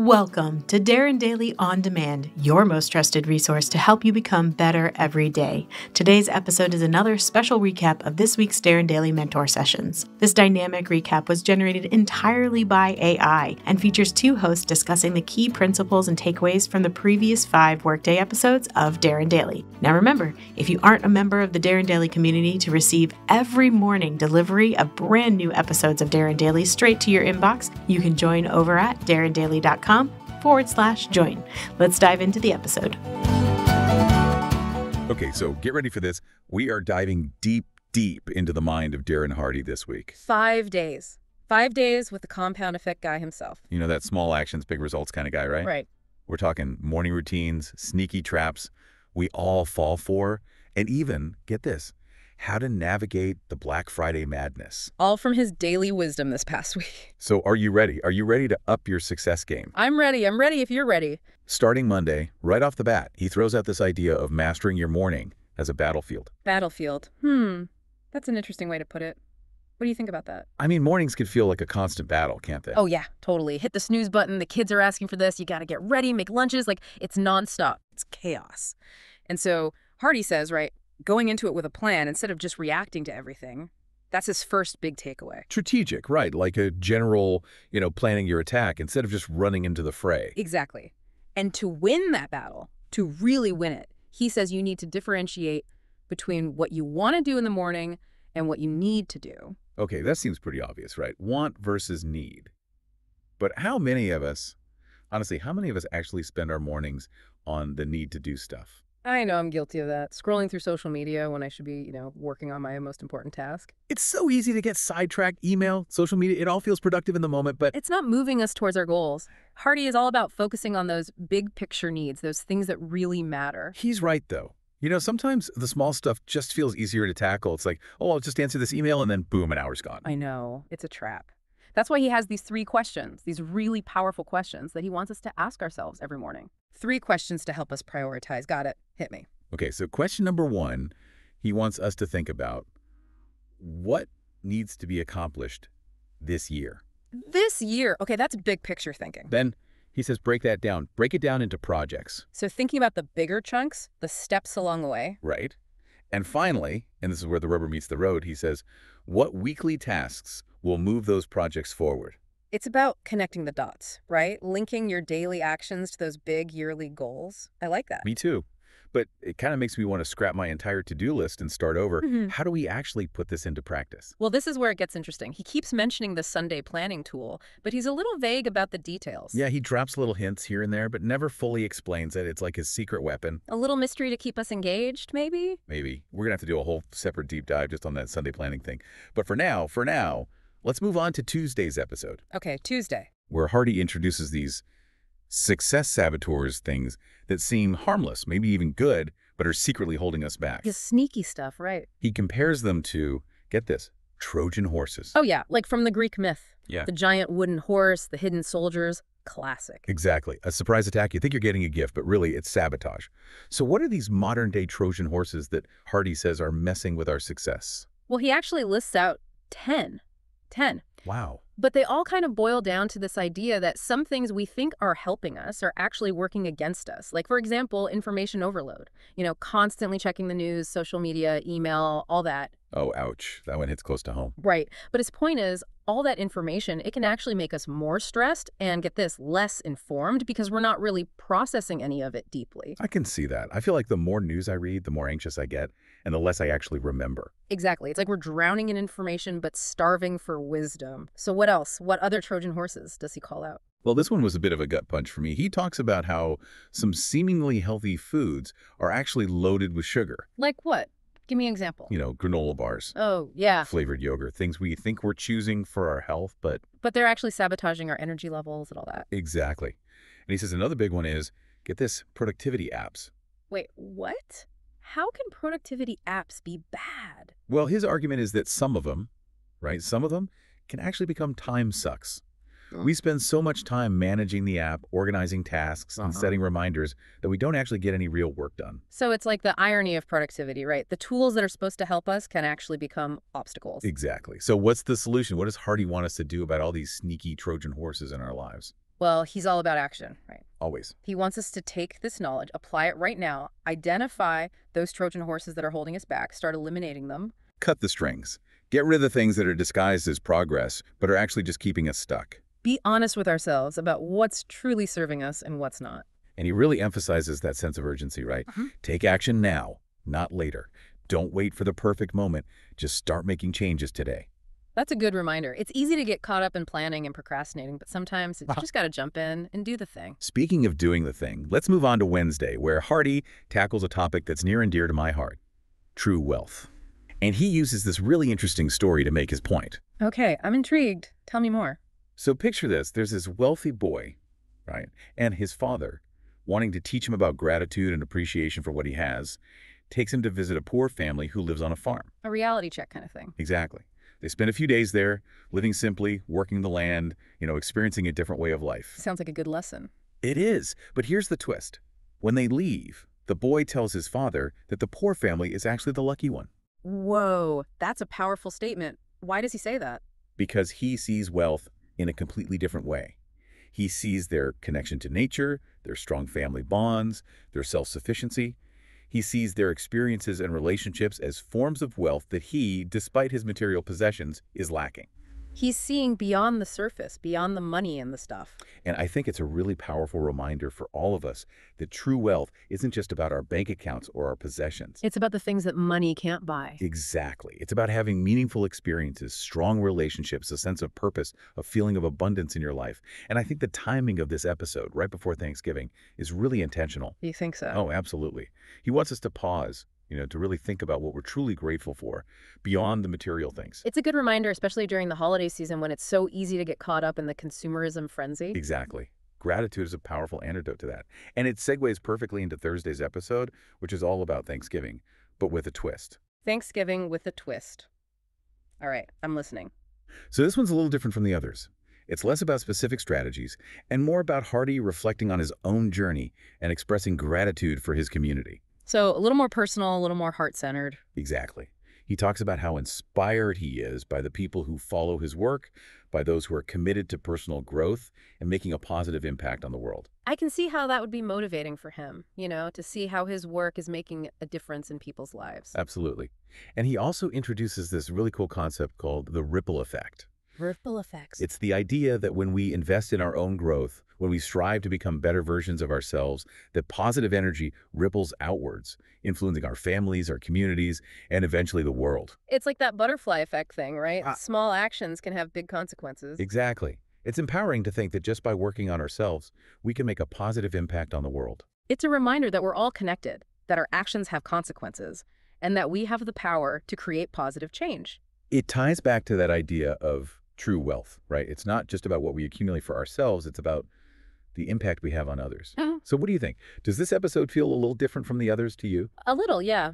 Welcome to DarrenDaily On Demand, your most trusted resource to help you become better every day. Today's episode is another special recap of this week's DarrenDaily Mentor Sessions. This dynamic recap was generated entirely by AI and features two hosts discussing the key principles and takeaways from the previous 5 Workday episodes of DarrenDaily. Now remember, if you aren't a member of the DarrenDaily community to receive every morning delivery of brand new episodes of DarrenDaily straight to your inbox, you can join over at DarrenDaily.com/join. Let's dive into the episode. Okay, so get ready for this. We are diving deep into the mind of Darren Hardy this week. 5 days. 5 days with the compound effect guy himself. You know, that small actions, big results kind of guy, right? Right. We're talking morning routines, sneaky traps we all fall for, and even, get this, how to navigate the Black Friday madness. All from his daily wisdom this past week. So are you ready? Are you ready to up your success game? I'm ready. I'm ready if you're ready. Starting Monday, right off the bat, he throws out this idea of mastering your morning as a battlefield. Battlefield. That's an interesting way to put it. What do you think about that? I mean, mornings could feel like a constant battle, can't they? Oh, yeah, totally. Hit the snooze button. The kids are asking for this. You got to get ready, make lunches. Like, it's nonstop. It's chaos. And so Hardy says, right, going into it with a plan instead of just reacting to everything, that's his first big takeaway. Strategic, right, like a general, planning your attack instead of just running into the fray. Exactly. And to win that battle, to really win it, he says you need to differentiate between what you want to do in the morning and what you need to do. Okay, that seems pretty obvious, right? Want versus need. But how many of us, honestly, how many of us actually spend our mornings on the need to do stuff? I know I'm guilty of that. Scrolling through social media when I should be, working on my most important task. It's so easy to get sidetracked. Email, social media, it all feels productive in the moment, but it's not moving us towards our goals. Hardy is all about focusing on those big picture needs, those things that really matter. He's right, though. Sometimes the small stuff just feels easier to tackle. It's like, oh, I'll just answer this email, and then boom, an hour's gone. I know. It's a trap. That's why he has these 3 questions, these really powerful questions that he wants us to ask ourselves every morning. 3 questions to help us prioritize. Got it. Hit me. Okay, so question number 1, he wants us to think about what needs to be accomplished this year. This year? Okay, that's big picture thinking. Then he says break that down. Break it down into projects. So thinking about the bigger chunks, the steps along the way. Right. And finally, and this is where the rubber meets the road, he says, what weekly tasks will move those projects forward? It's about connecting the dots, right? Linking your daily actions to those big yearly goals. I like that. Me too. But it kind of makes me want to scrap my entire to-do list and start over. How do we actually put this into practice? Well, this is where it gets interesting. He keeps mentioning the Sunday planning tool, but he's a little vague about the details. Yeah, he drops little hints here and there, but never fully explains it. It's like his secret weapon. A little mystery to keep us engaged, maybe? Maybe. We're going to have to do a whole separate deep dive just on that Sunday planning thing. But for now, let's move on to Tuesday's episode. Okay, Tuesday. Where Hardy introduces these success saboteurs, things that seem harmless, maybe even good, but are secretly holding us back. The sneaky stuff, right? He compares them to, get this, Trojan horses. Oh yeah, like from the Greek myth. Yeah. The giant wooden horse, the hidden soldiers. Classic. Exactly. A surprise attack, you think you're getting a gift, but really it's sabotage. So what are these modern-day Trojan horses that Hardy says are messing with our success? Well, he actually lists out 10. 10. Wow. But they all kind of boil down to this idea that some things we think are helping us are actually working against us. Like, for example, information overload. Constantly checking the news, social media, email, all that. Oh, ouch. That one hits close to home. Right. But his point is, all that information, it can actually make us more stressed and, get this, less informed because we're not really processing any of it deeply. I can see that. I feel like the more news I read, the more anxious I get, and the less I actually remember. Exactly. It's like we're drowning in information but starving for wisdom. So what else? What other Trojan horses does he call out? Well, this one was a bit of a gut punch for me. He talks about how some seemingly healthy foods are actually loaded with sugar. Like what? Give me an example. Granola bars. Oh, yeah. Flavored yogurt, things we think we're choosing for our health, but they're actually sabotaging our energy levels and all that. Exactly. And he says another big one is, get this, productivity apps. Wait, what? How can productivity apps be bad? Well, his argument is that some of them can actually become time sucks. We spend so much time managing the app, organizing tasks, and setting reminders that we don't actually get any real work done. So it's like the irony of productivity, right? The tools that are supposed to help us can actually become obstacles. Exactly. So what's the solution? What does Hardy want us to do about all these sneaky Trojan horses in our lives? Well, he's all about action, right? Always. He wants us to take this knowledge, apply it right now, identify those Trojan horses that are holding us back, start eliminating them. Cut the strings. Get rid of the things that are disguised as progress, but are actually just keeping us stuck. Be honest with ourselves about what's truly serving us and what's not. And he really emphasizes that sense of urgency, right? Take action now, not later. Don't wait for the perfect moment. Just start making changes today. That's a good reminder. It's easy to get caught up in planning and procrastinating, but sometimes you just got to jump in and do the thing. Speaking of doing the thing, let's move on to Wednesday, where Hardy tackles a topic that's near and dear to my heart: true wealth. And he uses this really interesting story to make his point. Okay, I'm intrigued. Tell me more. So picture this. There's this wealthy boy, right? And his father, wanting to teach him about gratitude and appreciation for what he has, takes him to visit a poor family who lives on a farm. A reality check kind of thing. Exactly. They spend a few days there, living simply, working the land, experiencing a different way of life. Sounds like a good lesson. It is, but here's the twist. When they leave, the boy tells his father that the poor family is actually the lucky one. Whoa, that's a powerful statement. Why does he say that? Because he sees wealth in a completely different way. He sees their connection to nature, their strong family bonds, their self-sufficiency. He sees their experiences and relationships as forms of wealth that he, despite his material possessions, is lacking. He's seeing beyond the surface, beyond the money and the stuff. And I think it's a really powerful reminder for all of us that true wealth isn't just about our bank accounts or our possessions. It's about the things that money can't buy. Exactly. It's about having meaningful experiences, strong relationships, a sense of purpose, a feeling of abundance in your life. And I think the timing of this episode, right before Thanksgiving, is really intentional. You think so? Oh, absolutely. He wants us to pause, to really think about what we're truly grateful for beyond the material things. It's a good reminder, especially during the holiday season when it's so easy to get caught up in the consumerism frenzy. Exactly. Gratitude is a powerful antidote to that. And it segues perfectly into Thursday's episode, which is all about Thanksgiving, but with a twist. Thanksgiving with a twist. All right, I'm listening. So this one's a little different from the others. It's less about specific strategies and more about Hardy reflecting on his own journey and expressing gratitude for his community. So a little more personal, a little more heart-centered. Exactly. He talks about how inspired he is by the people who follow his work, by those who are committed to personal growth and making a positive impact on the world. I can see how that would be motivating for him, to see how his work is making a difference in people's lives. Absolutely. And he also introduces this really cool concept called the ripple effect. Ripple effects. It's the idea that when we invest in our own growth, when we strive to become better versions of ourselves, that positive energy ripples outwards, influencing our families, our communities, and eventually the world. It's like that butterfly effect thing, right? Small actions can have big consequences. Exactly. It's empowering to think that just by working on ourselves, we can make a positive impact on the world. It's a reminder that we're all connected, that our actions have consequences, and that we have the power to create positive change. It ties back to that idea of true wealth, right? It's not just about what we accumulate for ourselves, it's about the impact we have on others. So what do you think? Does this episode feel a little different from the others to you? A little, yeah.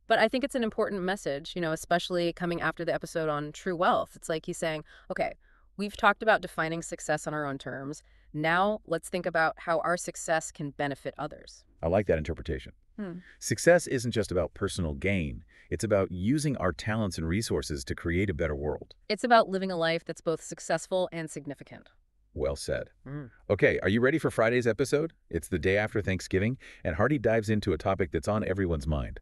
But I think it's an important message, especially coming after the episode on true wealth. It's like he's saying, okay, we've talked about defining success on our own terms. Now let's think about how our success can benefit others. I like that interpretation. Success isn't just about personal gain. It's about using our talents and resources to create a better world. It's about living a life that's both successful and significant. Well said. Okay, are you ready for Friday's episode? It's the day after Thanksgiving, and Hardy dives into a topic that's on everyone's mind: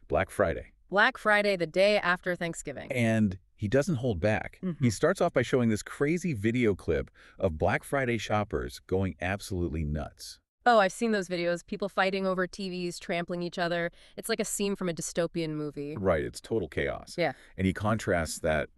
Black Friday. Black Friday, the day after Thanksgiving. And he doesn't hold back. He starts off by showing this crazy video clip of Black Friday shoppers going absolutely nuts. Oh, I've seen those videos. People fighting over TVs, trampling each other. It's like a scene from a dystopian movie. Right, it's total chaos. Yeah. And he contrasts that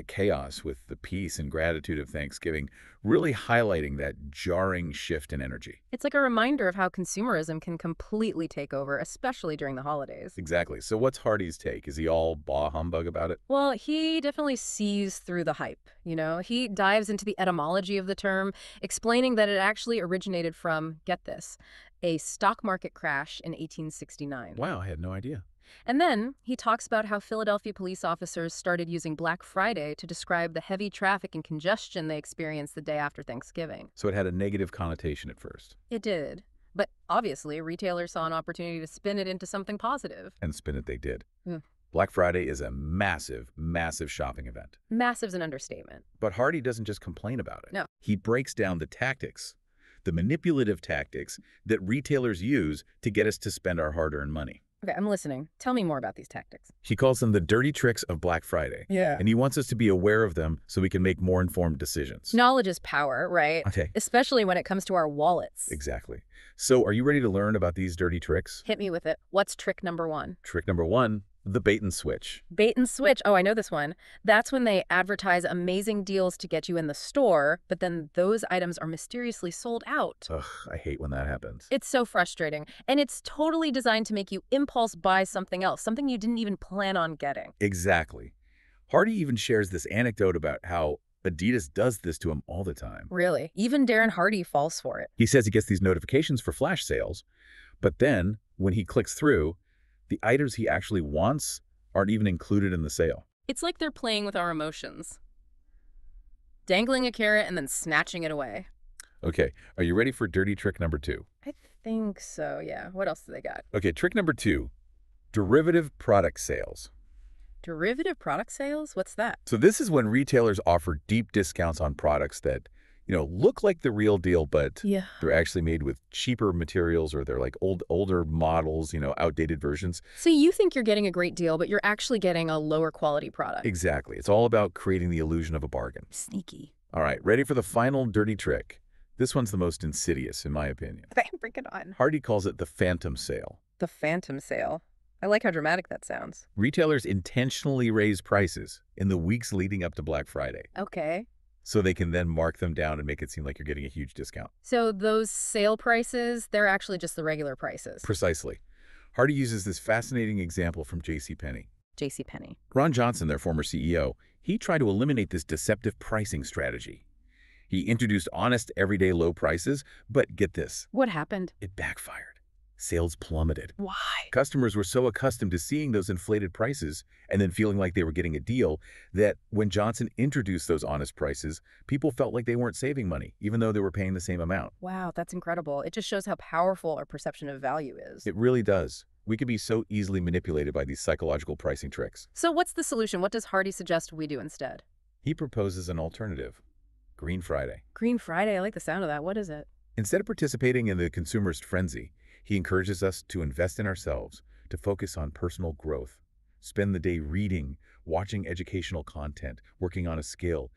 chaos with the peace and gratitude of Thanksgiving, really highlighting that jarring shift in energy. It's like a reminder of how consumerism can completely take over, especially during the holidays. Exactly. So what's Hardy's take? Is he all bah humbug about it? Well, he definitely sees through the hype, He dives into the etymology of the term, explaining that it actually originated from, get this, a stock market crash in 1869. Wow, I had no idea. And then he talks about how Philadelphia police officers started using Black Friday to describe the heavy traffic and congestion they experienced the day after Thanksgiving. So it had a negative connotation at first. It did. But obviously, retailers saw an opportunity to spin it into something positive. And spin it they did. Black Friday is a massive, massive shopping event. Massive's an understatement. But Hardy doesn't just complain about it. No. He breaks down the tactics, the manipulative tactics that retailers use to get us to spend our hard-earned money. Okay, I'm listening. Tell me more about these tactics. He calls them the dirty tricks of Black Friday. Yeah. And he wants us to be aware of them so we can make more informed decisions. Knowledge is power, right? Okay. Especially when it comes to our wallets. Exactly. So are you ready to learn about these dirty tricks? Hit me with it. What's trick number 1? Trick number 1, the bait and switch. Bait and switch. Oh, I know this one. That's when they advertise amazing deals to get you in the store, but then those items are mysteriously sold out. Ugh, I hate when that happens. It's so frustrating. And it's totally designed to make you impulse buy something else, something you didn't even plan on getting. Exactly. Hardy even shares this anecdote about how Adidas does this to him all the time. Really? Even Darren Hardy falls for it. He says he gets these notifications for flash sales, but then when he clicks through, the items he actually wants aren't even included in the sale. It's like they're playing with our emotions. Dangling a carrot and then snatching it away. Okay, are you ready for dirty trick number 2? I think so, yeah. What else do they got? Okay, trick number 2, derivative product sales. Derivative product sales? What's that? So this is when retailers offer deep discounts on products that, look like the real deal, but Yeah. they're actually made with cheaper materials, or they're like older models, outdated versions. So you think you're getting a great deal, but you're actually getting a lower quality product. Exactly. It's all about creating the illusion of a bargain. Sneaky. All right, ready for the final dirty trick? This one's the most insidious, in my opinion. Bring it on. Hardy calls it the phantom sale. The phantom sale. I like how dramatic that sounds. Retailers intentionally raise prices in the weeks leading up to Black Friday, Okay. so they can then mark them down and make it seem like you're getting a huge discount. So those sale prices, they're actually just the regular prices. Precisely. Hardy uses this fascinating example from JCPenney. JCPenney. Ron Johnson, their former CEO, he tried to eliminate this deceptive pricing strategy. He introduced honest, everyday low prices, but get this, What happened? it backfired. Sales plummeted. Why? Customers were so accustomed to seeing those inflated prices and then feeling like they were getting a deal that when Johnson introduced those honest prices, people felt like they weren't saving money, even though they were paying the same amount. Wow, that's incredible. It just shows how powerful our perception of value is. It really does. We can be so easily manipulated by these psychological pricing tricks. So what's the solution? What does Hardy suggest we do instead? He proposes an alternative, Green Friday. Green Friday, I like the sound of that. What is it? Instead of participating in the consumerist frenzy, he encourages us to invest in ourselves, to focus on personal growth, spend the day reading, watching educational content, working on a skill,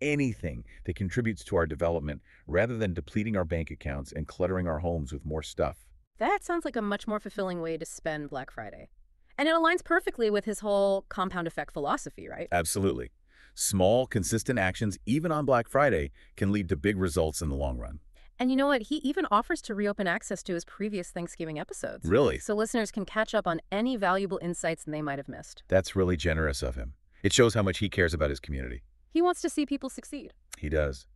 anything that contributes to our development, rather than depleting our bank accounts and cluttering our homes with more stuff. That sounds like a much more fulfilling way to spend Black Friday. And it aligns perfectly with his whole compound effect philosophy, right? Absolutely. Small, consistent actions, even on Black Friday, can lead to big results in the long run. And you know what? He even offers to reopen access to his previous Thanksgiving episodes. Really? So listeners can catch up on any valuable insights they might have missed. That's really generous of him. It shows how much he cares about his community. He wants to see people succeed. He does.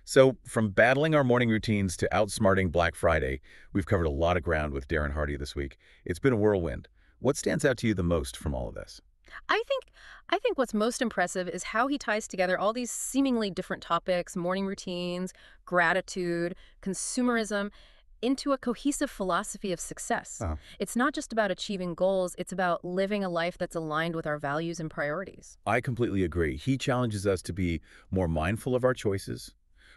So, from battling our morning routines to outsmarting Black Friday, we've covered a lot of ground with Darren Hardy this week. It's been a whirlwind. What stands out to you the most from all of this? I think what's most impressive is how he ties together all these seemingly different topics, morning routines, gratitude, consumerism, into a cohesive philosophy of success. It's not just about achieving goals, it's about living a life that's aligned with our values and priorities. I completely agree. He challenges us to be more mindful of our choices,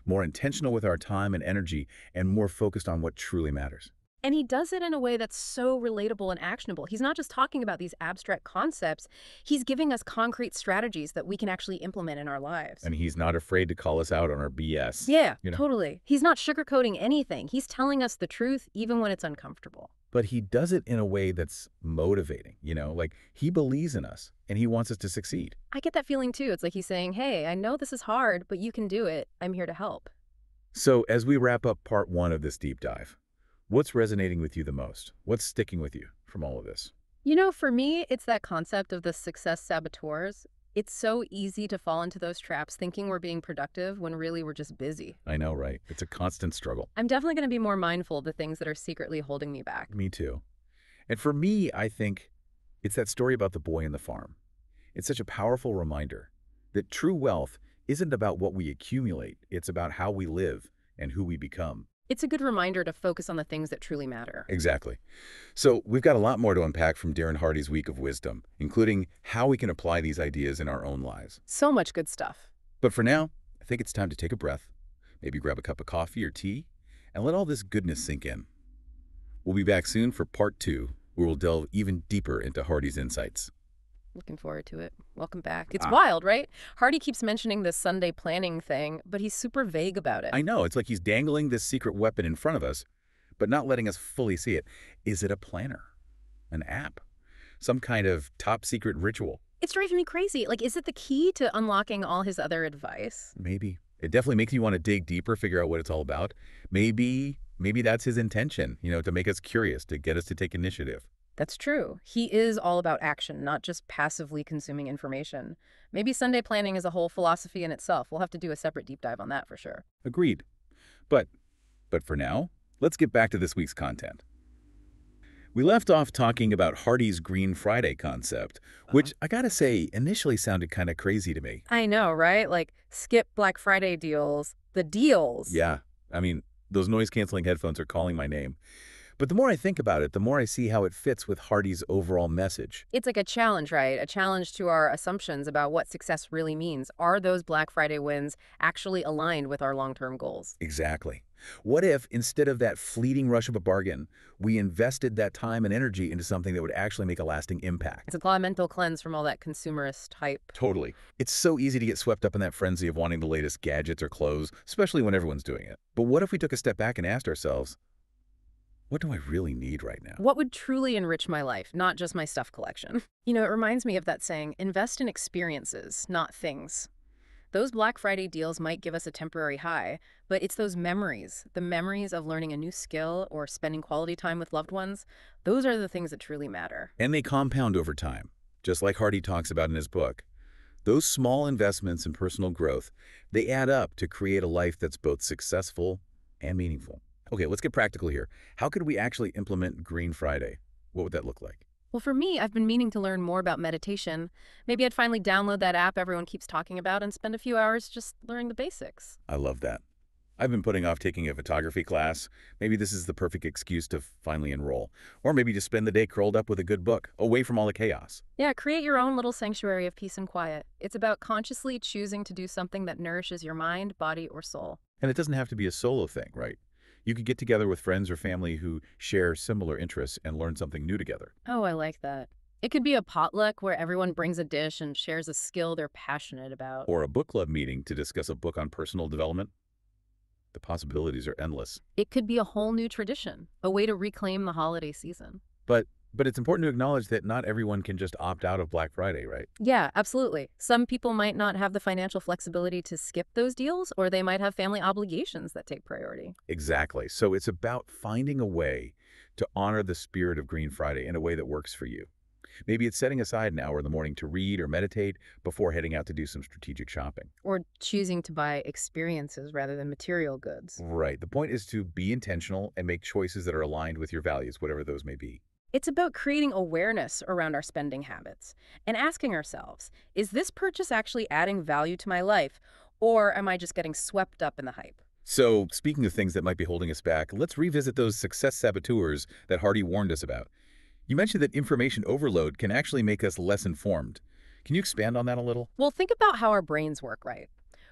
more intentional with our time and energy, and more focused on what truly matters. And he does it in a way that's so relatable and actionable. He's not just talking about these abstract concepts. He's giving us concrete strategies that we can actually implement in our lives. And he's not afraid to call us out on our BS. Yeah, totally. He's not sugarcoating anything. He's telling us the truth, even when it's uncomfortable. But he does it in a way that's motivating, like he believes in us and he wants us to succeed. I get that feeling too. It's like he's saying, hey, I know this is hard, but you can do it. I'm here to help. So as we wrap up part 1 of this deep dive, what's resonating with you the most? What's sticking with you from all of this? For me, it's that concept of the success saboteurs. It's so easy to fall into those traps thinking we're being productive when really we're just busy. I know, right? It's a constant struggle. I'm definitely going to be more mindful of the things that are secretly holding me back. Me too. And for me, I think it's that story about the boy and the farm. It's such a powerful reminder that true wealth isn't about what we accumulate. It's about how we live and who we become. It's a good reminder to focus on the things that truly matter. Exactly. So we've got a lot more to unpack from Darren Hardy's Week of Wisdom, including how we can apply these ideas in our own lives. So much good stuff. But for now, I think it's time to take a breath, maybe grab a cup of coffee or tea, and let all this goodness sink in. We'll be back soon for part 2, where we'll delve even deeper into Hardy's insights. Looking forward to it. Welcome back. It's wild, right? Hardy keeps mentioning this Sunday planning thing, but he's super vague about it. I know, it's like he's dangling this secret weapon in front of us, but not letting us fully see it. Is it a planner? An app? Some kind of top secret ritual? It's driving me crazy. Like, is it the key to unlocking all his other advice? Maybe. It definitely makes you want to dig deeper, figure out what it's all about. Maybe that's his intention, to make us curious, to get us to take initiative. That's true. He is all about action, not just passively consuming information. Maybe Sunday planning is a whole philosophy in itself. We'll have to do a separate deep dive on that for sure. Agreed. But for now, let's get back to this week's content. We left off talking about Hardy's Green Friday concept, which I gotta say initially sounded kind of crazy to me. I know, right? Like, skip Black Friday deals. The deals. Yeah, I mean, those noise-canceling headphones are calling my name. But the more I think about it, the more I see how it fits with Hardy's overall message. It's like a challenge, right? A challenge to our assumptions about what success really means. Are those Black Friday wins actually aligned with our long-term goals? Exactly. What if, instead of that fleeting rush of a bargain, we invested that time and energy into something that would actually make a lasting impact? It's a mental cleanse from all that consumerist hype. Totally. It's so easy to get swept up in that frenzy of wanting the latest gadgets or clothes, especially when everyone's doing it. But what if we took a step back and asked ourselves, what do I really need right now? What would truly enrich my life, not just my stuff collection? It reminds me of that saying, invest in experiences, not things. Those Black Friday deals might give us a temporary high, but it's those memories, the memories of learning a new skill or spending quality time with loved ones, those are the things that truly matter. And they compound over time, just like Hardy talks about in his book. Those small investments in personal growth, they add up to create a life that's both successful and meaningful. Okay, let's get practical here. How could we actually implement Green Friday? What would that look like? Well, for me, I've been meaning to learn more about meditation. Maybe I'd finally download that app everyone keeps talking about and spend a few hours just learning the basics. I love that. I've been putting off taking a photography class. Maybe this is the perfect excuse to finally enroll. Or maybe just spend the day curled up with a good book, away from all the chaos. Yeah, create your own little sanctuary of peace and quiet. It's about consciously choosing to do something that nourishes your mind, body, or soul. And it doesn't have to be a solo thing, right? You could get together with friends or family who share similar interests and learn something new together. Oh, I like that. It could be a potluck where everyone brings a dish and shares a skill they're passionate about. Or a book club meeting to discuss a book on personal development. The possibilities are endless. It could be a whole new tradition, a way to reclaim the holiday season. But it's important to acknowledge that not everyone can just opt out of Black Friday, right? Yeah, absolutely. Some people might not have the financial flexibility to skip those deals, or they might have family obligations that take priority. Exactly. So it's about finding a way to honor the spirit of Green Friday in a way that works for you. Maybe it's setting aside an hour in the morning to read or meditate before heading out to do some strategic shopping. Or choosing to buy experiences rather than material goods. Right. The point is to be intentional and make choices that are aligned with your values, whatever those may be. It's about creating awareness around our spending habits and asking ourselves, is this purchase actually adding value to my life, or am I just getting swept up in the hype? So, speaking of things that might be holding us back, let's revisit those success saboteurs that Hardy warned us about. You mentioned that information overload can actually make us less informed. Can you expand on that a little? Well, think about how our brains work, right?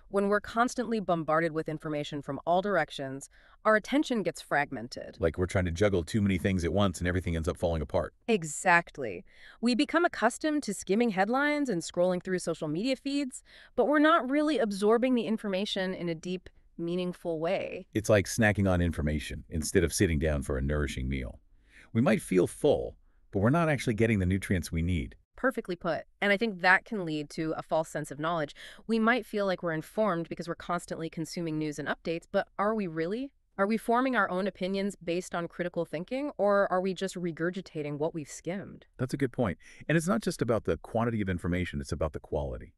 When we're constantly bombarded with information from all directions, our attention gets fragmented. Like we're trying to juggle too many things at once and everything ends up falling apart. Exactly. We become accustomed to skimming headlines and scrolling through social media feeds, but we're not really absorbing the information in a deep, meaningful way. It's like snacking on information instead of sitting down for a nourishing meal. We might feel full, but we're not actually getting the nutrients we need. Perfectly put. And I think that can lead to a false sense of knowledge. We might feel like we're informed because we're constantly consuming news and updates, but are we really? Are we forming our own opinions based on critical thinking, or are we just regurgitating what we've skimmed? That's a good point. And it's not just about the quantity of information, it's about the quality.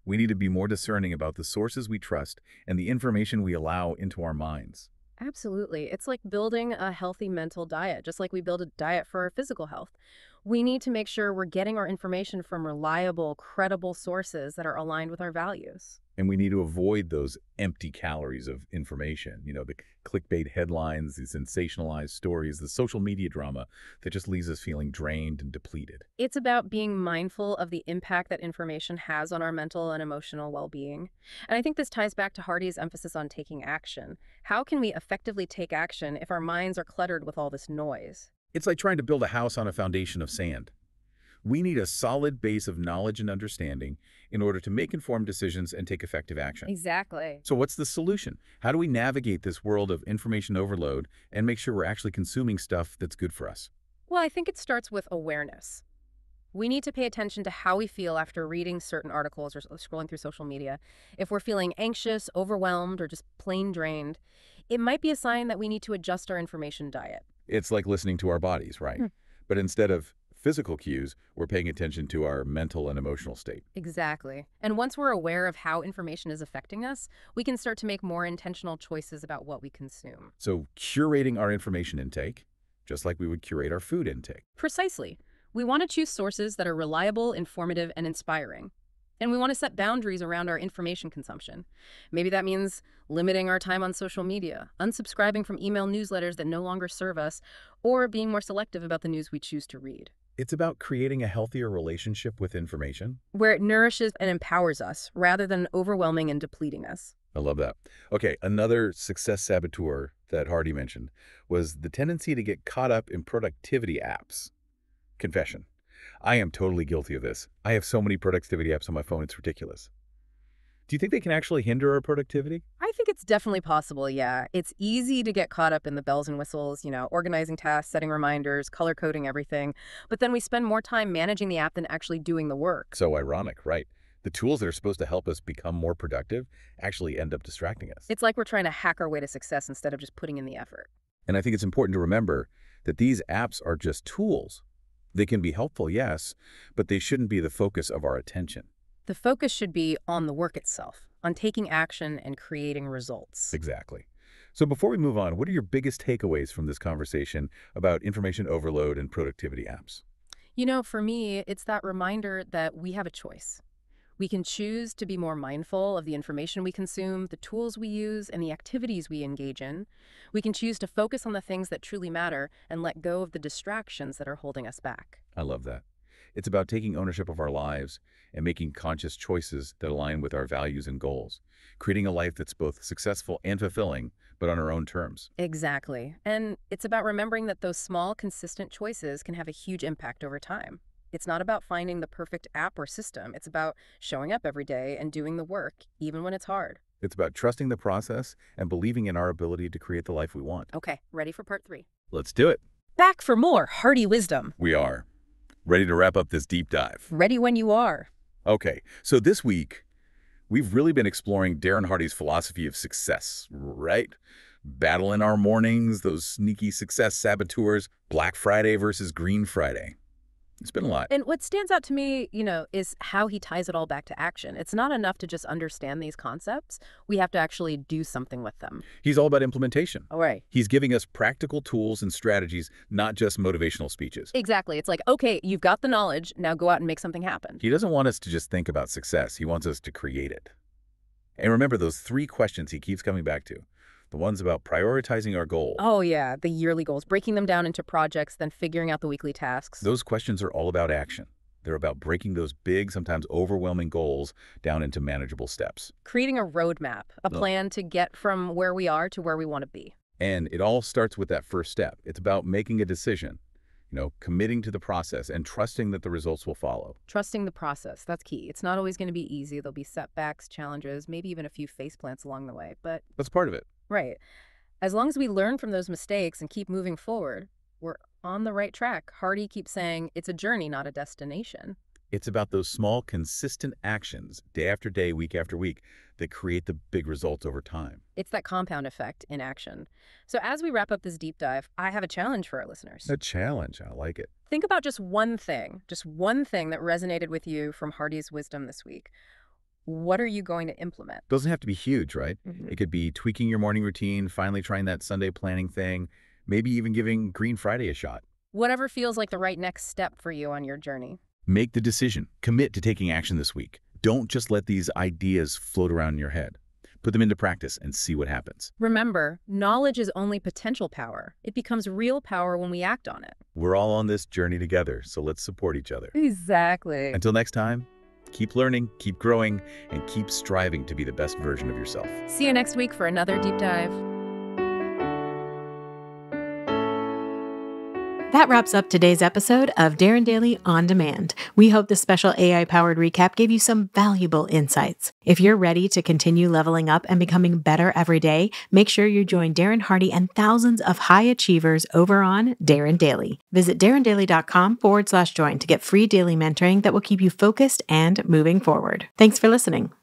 We need to be more discerning about the sources we trust and the information we allow into our minds. Absolutely. It's like building a healthy mental diet, just like we build a diet for our physical health. We need to make sure we're getting our information from reliable, credible sources that are aligned with our values. And we need to avoid those empty calories of information, the clickbait headlines, the sensationalized stories, the social media drama that just leaves us feeling drained and depleted. It's about being mindful of the impact that information has on our mental and emotional well-being. And I think this ties back to Hardy's emphasis on taking action. How can we effectively take action if our minds are cluttered with all this noise? It's like trying to build a house on a foundation of sand. We need a solid base of knowledge and understanding in order to make informed decisions and take effective action. Exactly. So what's the solution? How do we navigate this world of information overload and make sure we're actually consuming stuff that's good for us? Well, I think it starts with awareness. We need to pay attention to how we feel after reading certain articles or scrolling through social media. If we're feeling anxious, overwhelmed, or just plain drained, it might be a sign that we need to adjust our information diet. It's like listening to our bodies, right? But instead of physical cues, we're paying attention to our mental and emotional state. Exactly. And once we're aware of how information is affecting us, we can start to make more intentional choices about what we consume. So curating our information intake, just like we would curate our food intake. Precisely. We want to choose sources that are reliable, informative, and inspiring. And we want to set boundaries around our information consumption. Maybe that means limiting our time on social media, unsubscribing from email newsletters that no longer serve us, or being more selective about the news we choose to read. It's about creating a healthier relationship with information, where it nourishes and empowers us rather than overwhelming and depleting us. I love that. Okay, another success saboteur that Hardy mentioned was the tendency to get caught up in productivity apps. Confession. I am totally guilty of this. I have so many productivity apps on my phone, it's ridiculous. Do you think they can actually hinder our productivity? I think it's definitely possible, yeah. It's easy to get caught up in the bells and whistles, organizing tasks, setting reminders, color coding everything. But then we spend more time managing the app than actually doing the work. So ironic, right? The tools that are supposed to help us become more productive actually end up distracting us. It's like we're trying to hack our way to success instead of just putting in the effort. And I think it's important to remember that these apps are just tools. They can be helpful, yes, but they shouldn't be the focus of our attention. The focus should be on the work itself, on taking action and creating results. Exactly. So before we move on, what are your biggest takeaways from this conversation about information overload and productivity apps? For me, it's that reminder that we have a choice. We can choose to be more mindful of the information we consume, the tools we use, and the activities we engage in. We can choose to focus on the things that truly matter and let go of the distractions that are holding us back. I love that. It's about taking ownership of our lives and making conscious choices that align with our values and goals, creating a life that's both successful and fulfilling, but on our own terms. Exactly. And it's about remembering that those small, consistent choices can have a huge impact over time. It's not about finding the perfect app or system. It's about showing up every day and doing the work, even when it's hard. It's about trusting the process and believing in our ability to create the life we want. Okay, ready for part 3. Let's do it. Back for more Hardy Wisdom. We are. Ready to wrap up this deep dive. Ready when you are. Okay, so this week, we've really been exploring Darren Hardy's philosophy of success, right? Battling our mornings, those sneaky success saboteurs, Black Friday versus Green Friday. It's been a lot. And what stands out to me, is how he ties it all back to action. It's not enough to just understand these concepts. We have to actually do something with them. He's all about implementation. All right. He's giving us practical tools and strategies, not just motivational speeches. Exactly. It's like, okay, you've got the knowledge. Now go out and make something happen. He doesn't want us to just think about success. He wants us to create it. And remember those 3 questions he keeps coming back to. The ones about prioritizing our goals. Oh, yeah, the yearly goals, breaking them down into projects, then figuring out the weekly tasks. Those questions are all about action. They're about breaking those big, sometimes overwhelming goals down into manageable steps. Creating a roadmap, a plan to get from where we are to where we want to be. And it all starts with that first step. It's about making a decision, committing to the process and trusting that the results will follow. Trusting the process, that's key. It's not always going to be easy. There'll be setbacks, challenges, maybe even a few faceplants along the way, but That's part of it. right. As long as we learn from those mistakes and keep moving forward, we're on the right track. Hardy keeps saying it's a journey, not a destination. It's about those small, consistent actions, day after day, week after week, that create the big results over time. It's that compound effect in action. So as we wrap up this deep dive, I have a challenge for our listeners. A challenge. I like it. Think about just one thing that resonated with you from Hardy's wisdom this week. What are you going to implement? Doesn't have to be huge, right? Mhm. It could be tweaking your morning routine, finally trying that Sunday planning thing, maybe even giving Green Friday a shot. Whatever feels like the right next step for you on your journey. Make the decision. Commit to taking action this week. Don't just let these ideas float around in your head. Put them into practice and see what happens. Remember, knowledge is only potential power. It becomes real power when we act on it. We're all on this journey together, so let's support each other. Exactly. Until next time, keep learning, keep growing, and keep striving to be the best version of yourself. See you next week for another deep dive. That wraps up today's episode of Darren Daily On Demand. We hope this special AI-powered recap gave you some valuable insights. If you're ready to continue leveling up and becoming better every day, make sure you join Darren Hardy and thousands of high achievers over on Darren Daily. Visit DarrenDaily.com/join to get free daily mentoring that will keep you focused and moving forward. Thanks for listening.